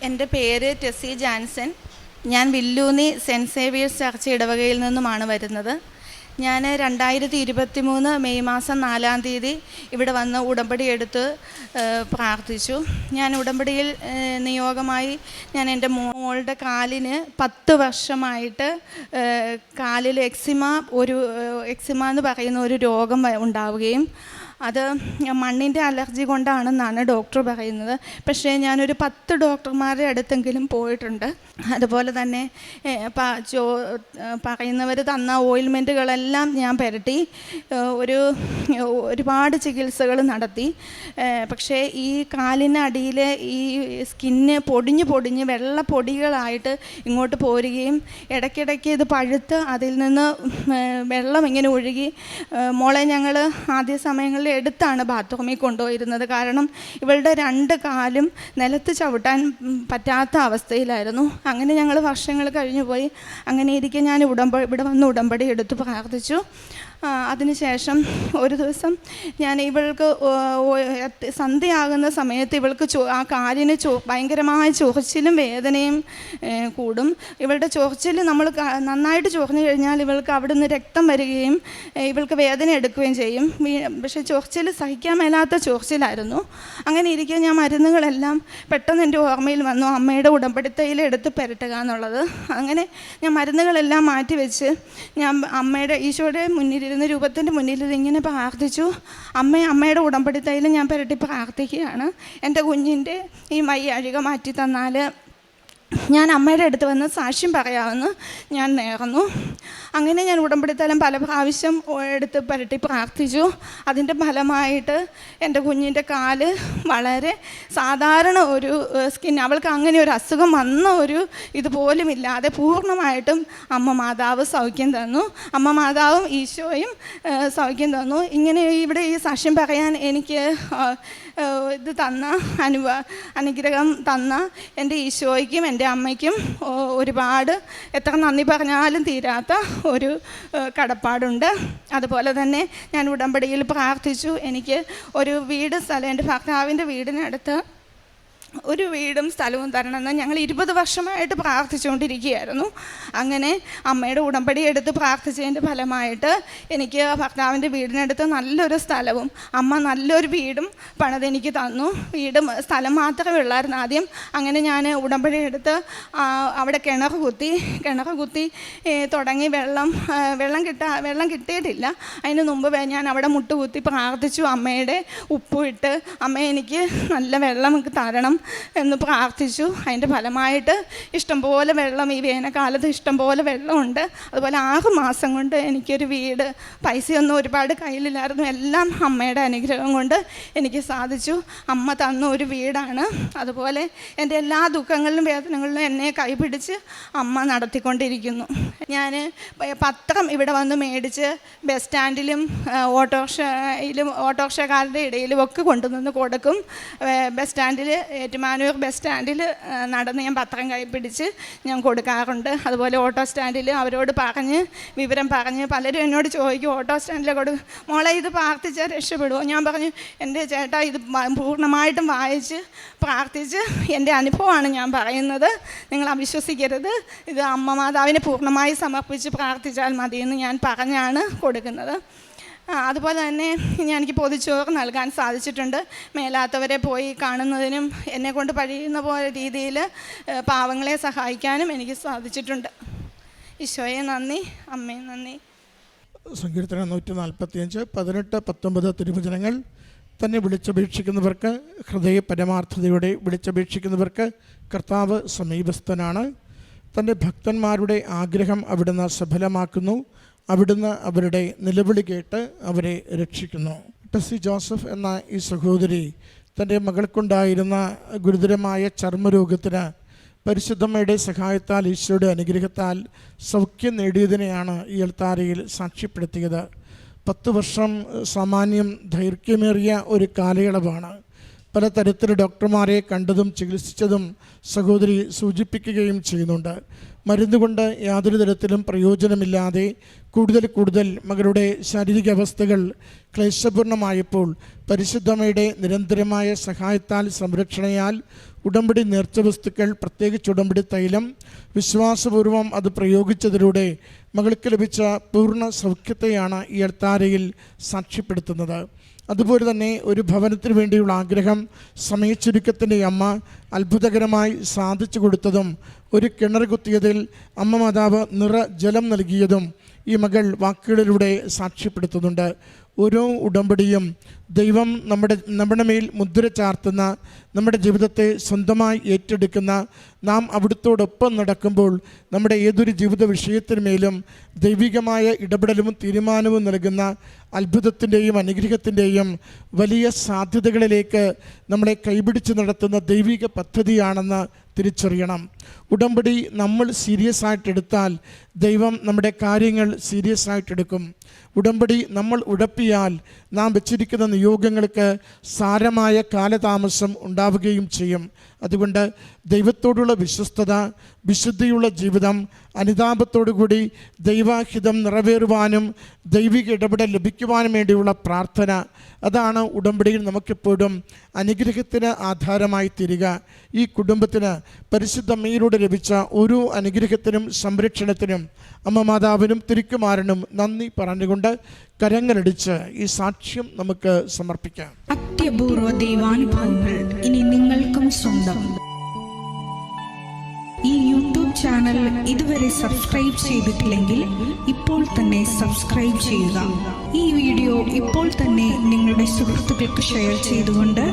എൻ്റെ പേര് ടെസി ജാൻസൺ. ഞാൻ വില്ലൂന്നി സെൻറ്റ് സേവിയേഴ്സ് ചർച്ച് ഇടവകയിൽ നിന്നുമാണ് വരുന്നത്. ഞാൻ 2023 മെയ് മാസം 4-ാം തീയതി ഇവിടെ വന്ന് ഉടമ്പടി എടുത്ത് പ്രാർത്ഥിച്ചു. ഞാൻ ഉടമ്പടിയിൽ നിയോഗമായി ഞാൻ എൻ്റെ മോളുടെ കാലിന് 10 വർഷമായിട്ട് കാലിൽ എക്സിമ എന്ന് പറയുന്ന ഒരു രോഗം ഉണ്ടാവുകയും അത് മണ്ണിൻ്റെ അലർജി കൊണ്ടാണെന്നാണ് ഡോക്ടർ പറയുന്നത്. പക്ഷേ ഞാനൊരു 10 ഡോക്ടർമാരുടെ അടുത്തെങ്കിലും പോയിട്ടുണ്ട്. അതുപോലെ തന്നെ പറയുന്നവർ തന്ന ഓയിൽമെൻറ്റുകളെല്ലാം ഞാൻ പുരട്ടി ഒരുപാട് ചികിത്സകൾ നടത്തി. പക്ഷേ ഈ കാലിനടിയിൽ ഈ സ്കിന്ന് പൊടിഞ്ഞ് വെള്ള പൊടികളായിട്ട് ഇങ്ങോട്ട് പോരുകയും ഇടയ്ക്കിടയ്ക്ക് ഇത് പഴുത്ത് അതിൽ നിന്ന് വെള്ളം ഇങ്ങനെ ഒഴുകി. മോളെ ഞങ്ങൾ ആദ്യ സമയങ്ങളിൽ എടുത്താണ് ബാത്റൂമിൽ കൊണ്ടുപോയിരുന്നത്. കാരണം ഇവളുടെ 2 കാലും നിലത്ത് ചവിട്ടാൻ പറ്റാത്ത അവസ്ഥയിലായിരുന്നു. അങ്ങനെ ഞങ്ങൾ വർഷങ്ങൾ കഴിഞ്ഞു പോയി. അങ്ങനെ ഇരിക്കെ ഞാൻ ഇവിടെ വന്ന് ഉടമ്പടി എടുത്ത് പ്രാർത്ഥിച്ചു. അതിനുശേഷം ഒരു ദിവസം ഞാൻ ഇവൾക്ക് സന്ധ്യയാകുന്ന സമയത്ത് ഇവൾക്ക് ആ കാലിന് ഭയങ്കരമായ ചൊറിച്ചിലും വേദനയും കൂടും. ഇവളുടെ ചൊറിച്ചിൽ നമ്മൾ നന്നായിട്ട് ചൊറിഞ്ഞു കഴിഞ്ഞാൽ ഇവൾക്ക് അവിടുന്ന് രക്തം വരികയും ഇവൾക്ക് വേദന എടുക്കുകയും ചെയ്യും. പക്ഷേ ചൊറിച്ചിൽ സഹിക്കാൻ മേലാത്ത ചൊറിച്ചിലായിരുന്നു. അങ്ങനെ ഇരിക്കുക ഞാൻ മരുന്നുകളെല്ലാം പെട്ടെന്ന് എൻ്റെ ഓർമ്മയിൽ വന്നു, അമ്മയുടെ ഉടമ്പടിത്തൈയിൽ എടുത്ത് പുരട്ടുക എന്നുള്ളത്. അങ്ങനെ ഞാൻ മരുന്നുകളെല്ലാം മാറ്റി വെച്ച് ഞാൻ അമ്മയുടെ ഈശോയുടെ മുന്നിലിരുന്ന് രൂപത്തിൻ്റെ മുന്നിൽ ഇങ്ങനെ പ്രാർത്ഥിച്ചു. അമ്മയുടെ ഉടമ്പടിത്തൈയിൽ ഞാൻ പുരട്ടി പ്രാർത്ഥിക്കുകയാണ്. എൻ്റെ കുഞ്ഞിൻ്റെ ഈ അഴുക മാറ്റി തന്നാൽ ഞാൻ അമ്മയുടെ അടുത്ത് വന്ന് സാക്ഷ്യം പറയാമെന്ന് ഞാൻ നേർന്നു. അങ്ങനെ ഞാൻ ഉടമ്പടിത്തൈലം പല പ്രാവശ്യം എടുത്ത് പുരട്ടി പ്രാർത്ഥിച്ചു. അതിൻ്റെ ഫലമായിട്ട് എൻ്റെ കുഞ്ഞിൻ്റെ കാല് വളരെ സാധാരണ ഒരു സ്കിൻ, അവൾക്ക് അങ്ങനെ ഒരു അസുഖം വന്ന ഒരു ഇതുപോലും ഇല്ലാതെ പൂർണ്ണമായിട്ടും അമ്മ മാതാവ് സൗഖ്യം തന്നു. അമ്മ മാതാവും ഈശോയും സൗഖ്യം തന്നു. ഇങ്ങനെ ഇവിടെ ഈ സാക്ഷ്യം പറയാൻ എനിക്ക് ഇത് തന്ന അനുഗ്രഹം തന്ന എൻ്റെ ഈശോയ്ക്കും എൻ്റെ അമ്മയ്ക്കും ഒരുപാട് എത്ര നന്ദി പറഞ്ഞാലും തീരാത്ത ഒരു കടപ്പാടുണ്ട്. അതുപോലെ തന്നെ ഞാൻ ഉടമ്പടിയിൽ പ്രാർത്ഥിച്ചു. എനിക്ക് ഒരു സ്ഥലം എൻ്റെ ഭർത്താവിൻ്റെ വീടിനടുത്ത് ഒരു വീടും സ്ഥലവും തരണമെന്ന് ഞങ്ങൾ 20 വർഷമായിട്ട് പ്രാർത്ഥിച്ചുകൊണ്ടിരിക്കുകയായിരുന്നു. അങ്ങനെ അമ്മയുടെ ഉടമ്പടി എടുത്ത് പ്രാർത്ഥിച്ചതിൻ്റെ ഫലമായിട്ട് എനിക്ക് ഭർത്താവിൻ്റെ വീടിനടുത്ത് നല്ലൊരു സ്ഥലവും അമ്മ നല്ലൊരു വീടും പണിതെനിക്ക് തന്നു. സ്ഥലം മാത്രമേ ഉള്ളായിരുന്നു ആദ്യം. അങ്ങനെ ഞാൻ ഉടമ്പടി എടുത്ത് അവിടെ കിണർ കുത്തി തുടങ്ങി. വെള്ളം കിട്ടിയിട്ടില്ല. അതിന് മുമ്പ് ഞാൻ അവിടെ മുട്ടുകുത്തി പ്രാർത്ഥിച്ചു. അമ്മയുടെ ഉപ്പിട്ട് അമ്മ എനിക്ക് നല്ല വെള്ളം തരണം എന്ന് പ്രാർത്ഥിച്ചു. അതിൻ്റെ ഫലമായിട്ട് ഇഷ്ടംപോലെ വെള്ളം, ഈ വേനൽക്കാലത്ത് ഇഷ്ടംപോലെ വെള്ളമുണ്ട്. അതുപോലെ 6 മാസം കൊണ്ട് എനിക്കൊരു വീട്, പൈസയൊന്നും ഒരുപാട് കയ്യിലില്ലായിരുന്നു, എല്ലാം അമ്മയുടെ അനുഗ്രഹം കൊണ്ട് എനിക്ക് സാധിച്ചു. അമ്മ തന്ന ഒരു വീടാണ്. അതുപോലെ എൻ്റെ എല്ലാ ദുഃഖങ്ങളിലും വേദനകളിലും എന്നെ കൈപിടിച്ച് അമ്മ നടത്തിക്കൊണ്ടിരിക്കുന്നു. ഞാൻ പത്രം ഇവിടെ വന്ന് മേടിച്ച് ബസ് സ്റ്റാൻഡിലും ഓട്ടോറിക്ഷക്കാരുടെ ഇടയിലും ഒക്കെ കൊണ്ടുവന്ന് കൊടുക്കും. ബസ് സ്റ്റാൻഡിൽ ഏറ്റുമാനൂർ ബസ് സ്റ്റാൻഡിൽ നടന്ന് ഞാൻ പത്രം കൈപ്പിടിച്ച് ഞാൻ കൊടുക്കാറുണ്ട്. അതുപോലെ ഓട്ടോ സ്റ്റാൻഡിൽ അവരോട് വിവരം പറഞ്ഞ് പലരും എന്നോട് ചോദിക്കും, ഓട്ടോ സ്റ്റാൻഡിലെ മോളെ ഇത് പ്രാർത്ഥിച്ചാൽ രക്ഷപ്പെടുമോ? ഞാൻ പറഞ്ഞു, എൻ്റെ ചേട്ടാ ഇത് പൂർണ്ണമായിട്ടും വായിച്ച് പ്രാർത്ഥിച്ച് എൻ്റെ അനുഭവമാണ് ഞാൻ പറയുന്നത്, നിങ്ങൾ അവിശ്വസിക്കരുത്. ഇത് അമ്മ മാതാവിനെ പൂർണ്ണമായി സമർപ്പിച്ച് പ്രാർത്ഥിച്ചാൽ മതിയെന്ന് ഞാൻ പറഞ്ഞാണ് കൊടുക്കുന്നത്. അതുപോലെ തന്നെ എനിക്ക് പൊതിച്ചോറ് നൽകാൻ സാധിച്ചിട്ടുണ്ട്. മേലാത്തവരെ പോയി കാണുന്നതിനും എന്നെക്കൊണ്ട് കഴിയുന്ന പോലെ രീതിയിൽ പാവങ്ങളെ സഹായിക്കാനും എനിക്ക് സാധിച്ചിട്ടുണ്ട്. ഈശോയെ നന്ദി, അമ്മയെ നന്ദി. സങ്കീർത്തനം 145, 18, 19 തിരുവചനങ്ങൾ. തന്നെ വിളിച്ചപേക്ഷിക്കുന്നവർക്ക്, ഹൃദയ പരമാർത്ഥതയോടെ വിളിച്ചപേക്ഷിക്കുന്നവർക്ക് കർത്താവ് സമീപസ്ഥനാണ്. തൻ്റെ ഭക്തന്മാരുടെ ആഗ്രഹം അവിടുന്ന് സഫലമാക്കുന്നു. അവിടുന്ന് അവരുടെ നിലവിളി കേട്ട് അവരെ രക്ഷിക്കുന്നു. ടെസി ജോസഫ് എന്ന ഈ സഹോദരി തൻ്റെ മകൾക്കുണ്ടായിരുന്ന ഗുരുതരമായ ചർമ്മരോഗത്തിന് പരിശുദ്ധമ്മയുടെ സഹായത്താൽ, ഈശോയുടെ അനുഗ്രഹത്താൽ സൗഖ്യം നേടിയതിനെയാണ് ഈ അൾത്താരയിൽ സാക്ഷ്യപ്പെടുത്തിയത്. 10 വർഷം സാമാന്യം ദൈർഘ്യമേറിയ ഒരു കാലയളവാണ്. പലതരത്തിൽ ഡോക്ടർമാരെ കണ്ടതും ചികിത്സിച്ചതും സഹോദരി സൂചിപ്പിക്കുകയും ചെയ്യുന്നുണ്ട്. മരുന്നുകൊണ്ട് യാതൊരു തരത്തിലും പ്രയോജനമില്ലാതെ കൂടുതൽ മകളുടെ ശാരീരിക അവസ്ഥകൾ ക്ലേശപൂർണമായപ്പോൾ പരിശുദ്ധമ്മയുടെ നിരന്തരമായ സഹായത്താൽ സംരക്ഷണയാൽ ഉടമ്പടി നേർച്ച വസ്തുക്കൾ, പ്രത്യേകിച്ച് ഉടമ്പടി തൈലം, വിശ്വാസപൂർവം അത് പ്രയോഗിച്ചതിലൂടെ മകൾക്ക് ലഭിച്ച പൂർണ്ണ സൗഖ്യത്തെയാണ് ഈ അൾത്താരയിൽ സാക്ഷ്യപ്പെടുത്തുന്നത്. അതുപോലെ തന്നെ ഒരു ഭവനത്തിന് വേണ്ടിയുള്ള ആഗ്രഹം സമയച്ചുരുക്കത്തിൻ്റെ അമ്മ അത്ഭുതകരമായി സാധിച്ചു കൊടുത്തതും, ഒരു കിണർ കുത്തിയതിൽ അമ്മ മാതാവ് ജലം നൽകിയതും ഈ മകൾ വാക്കുകളിലൂടെ സാക്ഷ്യപ്പെടുത്തുന്നുണ്ട്. ഓരോ ഉടമ്പടിയും ദൈവം നമ്മുടെ മേൽ മുദ്ര ചാർത്തുന്ന, നമ്മുടെ ജീവിതത്തെ സ്വന്തമായി ഏറ്റെടുക്കുന്ന, നാം അവിടുത്തോടൊപ്പം നടക്കുമ്പോൾ നമ്മുടെ ഏതൊരു ജീവിത വിഷയത്തിനുമേലും ദൈവികമായ ഇടപെടലും തീരുമാനവും നൽകുന്ന അത്ഭുതത്തിൻ്റെയും അനുഗ്രഹത്തിൻ്റെയും വലിയ സാധ്യതകളിലേക്ക് നമ്മളെ കൈപിടിച്ച് നടത്തുന്ന ദൈവിക പദ്ധതിയാണെന്ന് തിരിച്ചറിയണം. ഉടമ്പടി നമ്മൾ സീരിയസ് ആയിട്ടെടുത്താൽ ദൈവം നമ്മുടെ കാര്യങ്ങൾ സീരിയസ് ആയിട്ടെടുക്കും. ഉടമ്പടി നമ്മൾ ഉഴപ്പിയാൽ നാം വെച്ചിരിക്കുന്ന നിയോഗങ്ങൾക്ക് സാരമായ കാലതാമസം ഉണ്ടാവുകയും ചെയ്യും. അതുകൊണ്ട് ദൈവത്തോടുള്ള വിശ്വസ്തത, വിശുദ്ധിയുള്ള ജീവിതം, അനുതാപത്തോടുകൂടി ദൈവഹിതം നിറവേറുവാനും ദൈവിക ഇടപെടൽ ലഭിക്കുവാനും വേണ്ടിയുള്ള പ്രാർത്ഥന, അതാണ് ഉടമ്പടിയിൽ നമുക്കെപ്പോഴും അനുഗ്രഹത്തിന് ആധാരമായി തീരുക. ഈ കുടുംബത്തിന് പരിശുദ്ധ അമ്മയിലൂടെ ലഭിച്ച ഓരോ അനുഗ്രഹത്തിനും സംരക്ഷണത്തിനും അമ്മ മാതാവിനും തിരുക്കുമാരനും നന്ദി പറഞ്ഞുകൊണ്ട് കരങ്ങളടിച്ച് ഈ സാക്ഷ്യം നമുക്ക് സമർപ്പിക്കാം. അത്യപൂർവ ദൈവാനുഭവങ്ങൾ ഇനി നിങ്ങൾക്കും സ്വന്തം. ഈ യൂട്യൂബ് ചാനൽ ഇതുവരെ സബ്സ്ക്രൈബ് ചെയ്തിട്ടില്ലെങ്കിൽ ഇപ്പോൾ തന്നെ സബ്സ്ക്രൈബ് ചെയ്യുക. ഈ വീഡിയോ ഇപ്പോൾ തന്നെ നിങ്ങളുടെ സുഹൃത്തുക്കൾക്ക് ഷെയർ ചെയ്തുകൊണ്ട്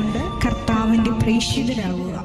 കർത്താവിൻ്റെ പ്രേക്ഷിതരാകുക.